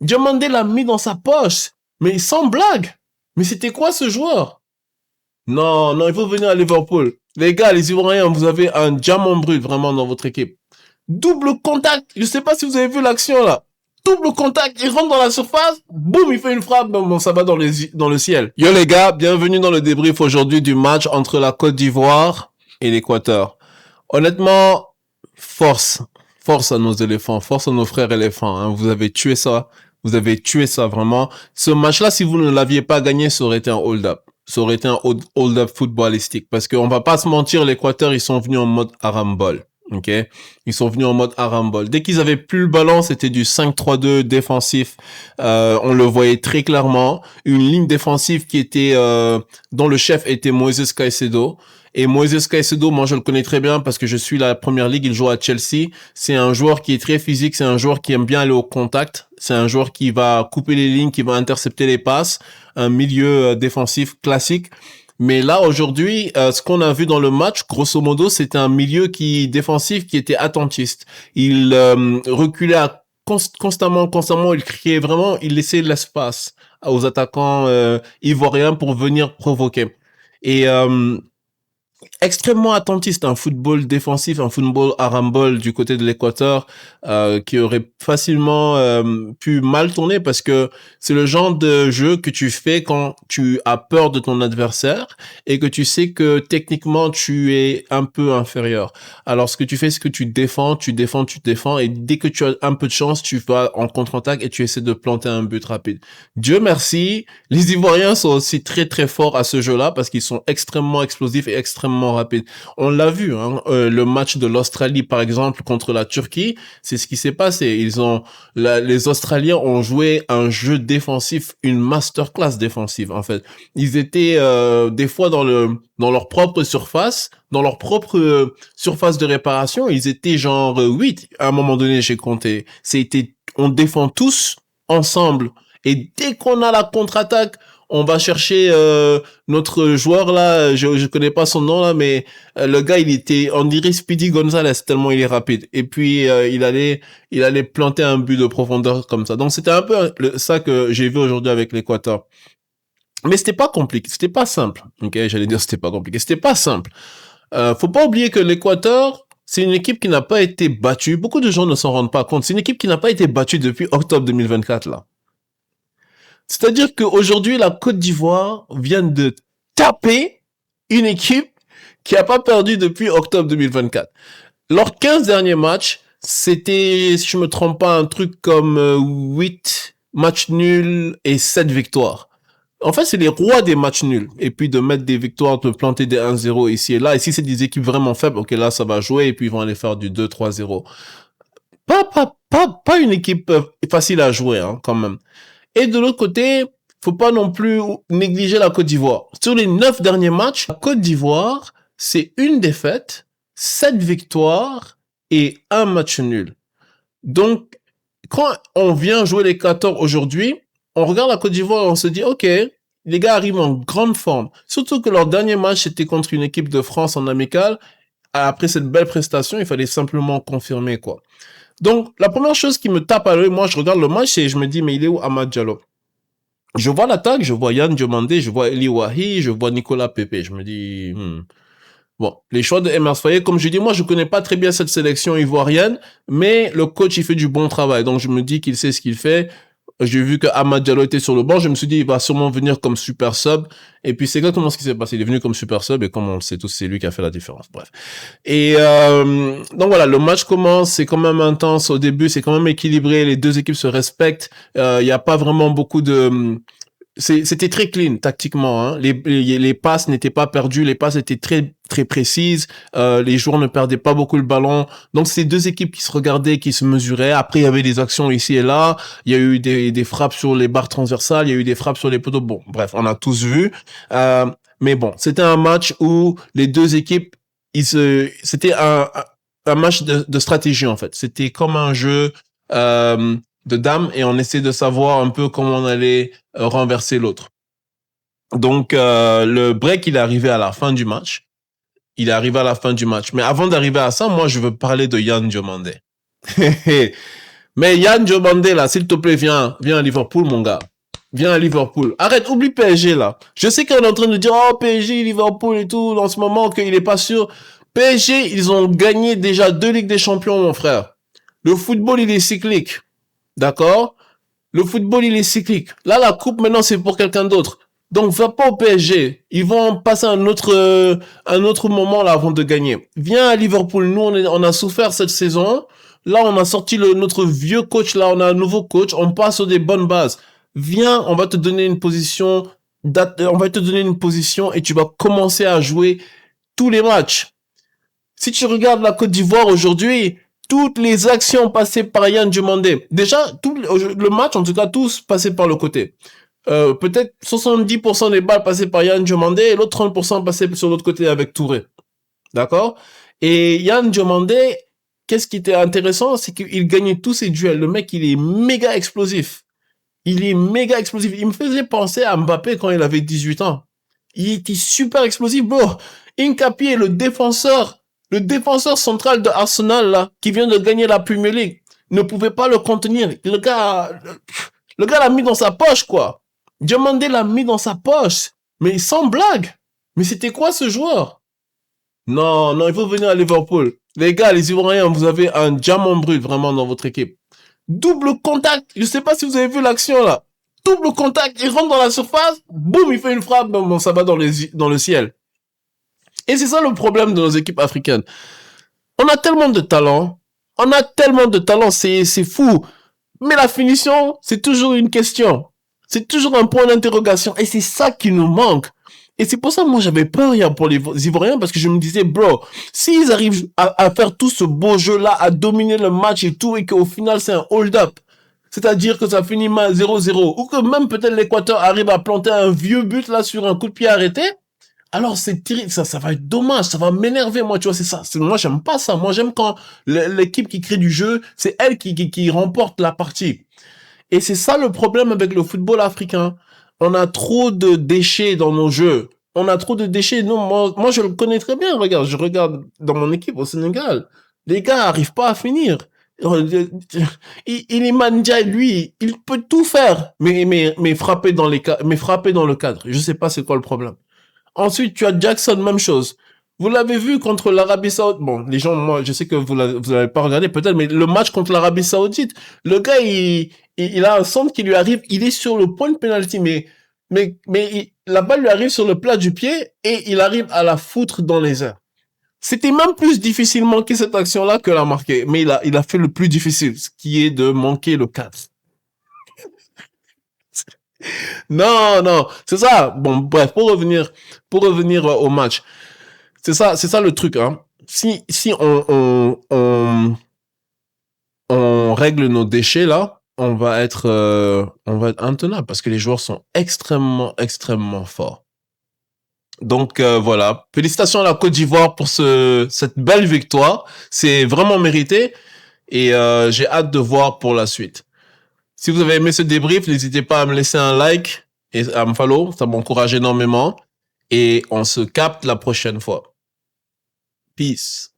Diomandé l'a mis dans sa poche. Mais sans blague. Mais c'était quoi ce joueur? Non, non, il faut venir à Liverpool. Les gars, les Ivoiriens, vous avez un diamant brut vraiment dans votre équipe. Double contact. Je sais pas si vous avez vu l'action là. Double contact, il rentre dans la surface, boum, il fait une frappe, bon, ça va dans le ciel. Yo les gars, bienvenue dans le débrief aujourd'hui du match entre la Côte d'Ivoire et l'Équateur. Honnêtement, force à nos éléphants, force à nos frères éléphants. Hein. Vous avez tué ça vraiment. Ce match-là, si vous ne l'aviez pas gagné, ça aurait été un hold-up. Ça aurait été un hold-up footballistique. Parce qu'on va pas se mentir, l'Équateur, ils sont venus en mode arambol. Ok, ils sont venus en mode arambol. Dès qu'ils avaient plus le ballon, c'était du 5-3-2 défensif. On le voyait très clairement. Une ligne défensive qui était dont le chef était Moises Caicedo. Et Moises Caicedo, moi je le connais très bien parce que je suis la première ligue. Il joue à Chelsea. C'est un joueur qui est très physique. C'est un joueur qui aime bien aller au contact. C'est un joueur qui va couper les lignes, qui va intercepter les passes. Un milieu défensif classique. Mais là, aujourd'hui, ce qu'on a vu dans le match, grosso modo, c'était un milieu défensif qui était attentiste. Il reculait constamment, il criait vraiment, il laissait l'espace aux attaquants ivoiriens pour venir provoquer. Et extrêmement attentiste, un football défensif, un football arambol du côté de l'Équateur qui aurait facilement pu mal tourner parce que c'est le genre de jeu que tu fais quand tu as peur de ton adversaire et que tu sais que techniquement tu es un peu inférieur. Alors ce que tu fais, c'est que tu défends et dès que tu as un peu de chance, tu vas en contre-attaque et tu essaies de planter un but rapide. Dieu merci, les Ivoiriens sont aussi très très forts à ce jeu-là parce qu'ils sont extrêmement explosifs et extrêmement rapide. On l'a vu, hein, le match de l'Australie par exemple contre la Turquie, c'est ce qui s'est passé. Les Australiens ont joué un jeu défensif, une masterclass défensive en fait. Ils étaient des fois dans leur propre surface, surface de réparation, ils étaient genre 8 à un moment donné, j'ai compté. On défend tous ensemble et dès qu'on a la contre-attaque, on va chercher notre joueur là, je connais pas son nom là, mais le gars on dirait Speedy Gonzalez tellement il est rapide. Et puis il allait planter un but de profondeur comme ça. Donc c'était un peu ça que j'ai vu aujourd'hui avec l'Équateur. Mais c'était pas compliqué, c'était pas simple. Ok, j'allais dire c'était pas compliqué, c'était pas simple. Faut pas oublier que l'Équateur, c'est une équipe qui n'a pas été battue. Beaucoup de gens ne s'en rendent pas compte. C'est une équipe qui n'a pas été battue depuis octobre 2024 là. C'est-à-dire qu'aujourd'hui, la Côte d'Ivoire vient de taper une équipe qui a pas perdu depuis octobre 2024. Leurs 15 derniers matchs, c'était, si je me trompe pas, un truc comme 8 matchs nuls et 7 victoires. En fait, c'est les rois des matchs nuls. Et puis de mettre des victoires, de planter des 1-0 ici et là. Et si c'est des équipes vraiment faibles, ok, là, ça va jouer et puis ils vont aller faire du 2-3-0. Pas une équipe facile à jouer, hein, quand même. Et de l'autre côté, faut pas non plus négliger la Côte d'Ivoire. Sur les 9 derniers matchs, la Côte d'Ivoire, c'est une défaite, 7 victoires et un match nul. Donc, quand on vient jouer les 14 aujourd'hui, on regarde la Côte d'Ivoire et on se dit, OK, les gars arrivent en grande forme. Surtout que leur dernier match, c'était contre une équipe de France en amical. Après cette belle prestation, il fallait simplement confirmer, quoi. Donc, la première chose qui me tape à l'œil, moi, je regarde le match et je me dis, mais il est où Amad Diallo? Je vois l'attaque, je vois Yann Diomandé, je vois Eli Wahi, je vois Nicolas Pepe. Je me dis, bon, les choix de Emers Faye, comme je dis, moi, je connais pas très bien cette sélection ivoirienne, mais le coach, il fait du bon travail. Donc, je me dis qu'il sait ce qu'il fait. J'ai vu que Amad Diallo était sur le banc. Je me suis dit, il va sûrement venir comme super sub. Et puis, c'est exactement ce qui s'est passé. Il est venu comme super sub. Et comme on le sait tous, c'est lui qui a fait la différence. Bref. Et donc voilà, le match commence. C'est quand même intense au début. C'est quand même équilibré. Les deux équipes se respectent. Il y a pas vraiment beaucoup de... C'était très clean tactiquement, hein. Les passes n'étaient pas perdues, les passes étaient très très précises, les joueurs ne perdaient pas beaucoup le ballon. Donc c'est deux équipes qui se regardaient, qui se mesuraient. Après il y avait des actions ici et là, il y a eu des frappes sur les barres transversales, il y a eu des frappes sur les poteaux. Bon, bref, on a tous vu. Mais bon, c'était un match où les deux équipes c'était un match de stratégie en fait. C'était comme un jeu de dames et on essaie de savoir un peu comment on allait renverser l'autre. Donc le break il est arrivé à la fin du match. Mais avant d'arriver à ça, moi je veux parler de Yann Diomandé. Mais Yann Diomandé, là, s'il te plaît, viens à Liverpool, mon gars. Viens à Liverpool. Arrête, oublie PSG, là. Je sais qu'on est en train de dire, oh, PSG, Liverpool et tout, en ce moment, qu'il est pas sûr. PSG, ils ont gagné déjà 2 Ligues des Champions, mon frère. Le football, il est cyclique. D'accord? Le football, il est cyclique. Là, la coupe, maintenant, c'est pour quelqu'un d'autre. Donc, va pas au PSG. Ils vont passer un autre moment, là, avant de gagner. Viens à Liverpool. Nous, on a souffert cette saison. Là, on a sorti notre vieux coach. Là, on a un nouveau coach. On passe sur des bonnes bases. Viens, on va te donner une position, on va te donner une position et tu vas commencer à jouer tous les matchs. Si tu regardes la Côte d'Ivoire aujourd'hui, toutes les actions passées par Yann Diomandé. Déjà, tout le match, en tout cas, tous passés par le côté. Peut-être 70% des balles passées par Yann Diomandé et l'autre 30% passées sur l'autre côté avec Touré. D'accord? Et Yann Diomandé, qu'est-ce qui était intéressant, c'est qu'il gagnait tous ses duels. Le mec, il est méga explosif. Il est méga explosif. Il me faisait penser à Mbappé quand il avait 18 ans. Il était super explosif, bro. Hincapié est le défenseur central de Arsenal, là, qui vient de gagner la Premier League, ne pouvait pas le contenir. Le gars l'a mis dans sa poche, quoi. Diomandé l'a mis dans sa poche. Mais sans blague. Mais c'était quoi ce joueur? Non, il faut venir à Liverpool. Les gars, les Ivoiriens, vous avez un diamant brut vraiment dans votre équipe. Double contact. Je sais pas si vous avez vu l'action là. Double contact. Il rentre dans la surface. Boum, il fait une frappe. Bon, ça va dans le ciel. Et c'est ça le problème de nos équipes africaines. On a tellement de talent. C'est fou. Mais la finition, c'est toujours une question. C'est toujours un point d'interrogation. Et c'est ça qui nous manque. Et c'est pour ça que moi j'avais peur hier pour les Ivoiriens parce que je me disais, bro, s'ils arrivent à faire tout ce beau jeu-là, à dominer le match et tout, et qu'au final c'est un hold-up, c'est-à-dire que ça finit mal 0-0, ou que même peut-être l'Équateur arrive à planter un vieux but là sur un coup de pied arrêté, alors c'est terrible, ça va être dommage, ça va m'énerver, moi, tu vois, c'est ça. Moi, j'aime pas ça. Moi, j'aime quand l'équipe qui crée du jeu, c'est elle qui remporte la partie. Et c'est ça le problème avec le football africain. On a trop de déchets dans nos jeux. On a trop de déchets. Non, moi, je le connais très bien. Regarde, je regarde dans mon équipe au Sénégal. Les gars arrivent pas à finir. Iliman Ndiaye, lui, il peut tout faire, mais frapper frapper dans le cadre. Je sais pas c'est quoi le problème. Ensuite, tu as Jackson, même chose. Vous l'avez vu contre l'Arabie Saoudite. Bon, les gens, moi, je sais que vous l'avez pas regardé peut-être, mais le match contre l'Arabie Saoudite, le gars, il a un centre qui lui arrive, il est sur le point de penalty, la balle lui arrive sur le plat du pied et il arrive à la foutre dans les airs. C'était même plus difficile de manquer cette action-là que la marquer, mais il a fait le plus difficile, ce qui est de manquer le 4. Non, c'est ça. Bon, bref, pour revenir au match. C'est ça le truc, hein. Si on règle nos déchets là, on va être intenable parce que les joueurs sont extrêmement forts. Donc voilà, félicitations à la Côte d'Ivoire pour cette belle victoire. C'est vraiment mérité et j'ai hâte de voir pour la suite. Si vous avez aimé ce débrief, n'hésitez pas à me laisser un like et à me follow, ça m'encourage énormément et on se capte la prochaine fois. Peace.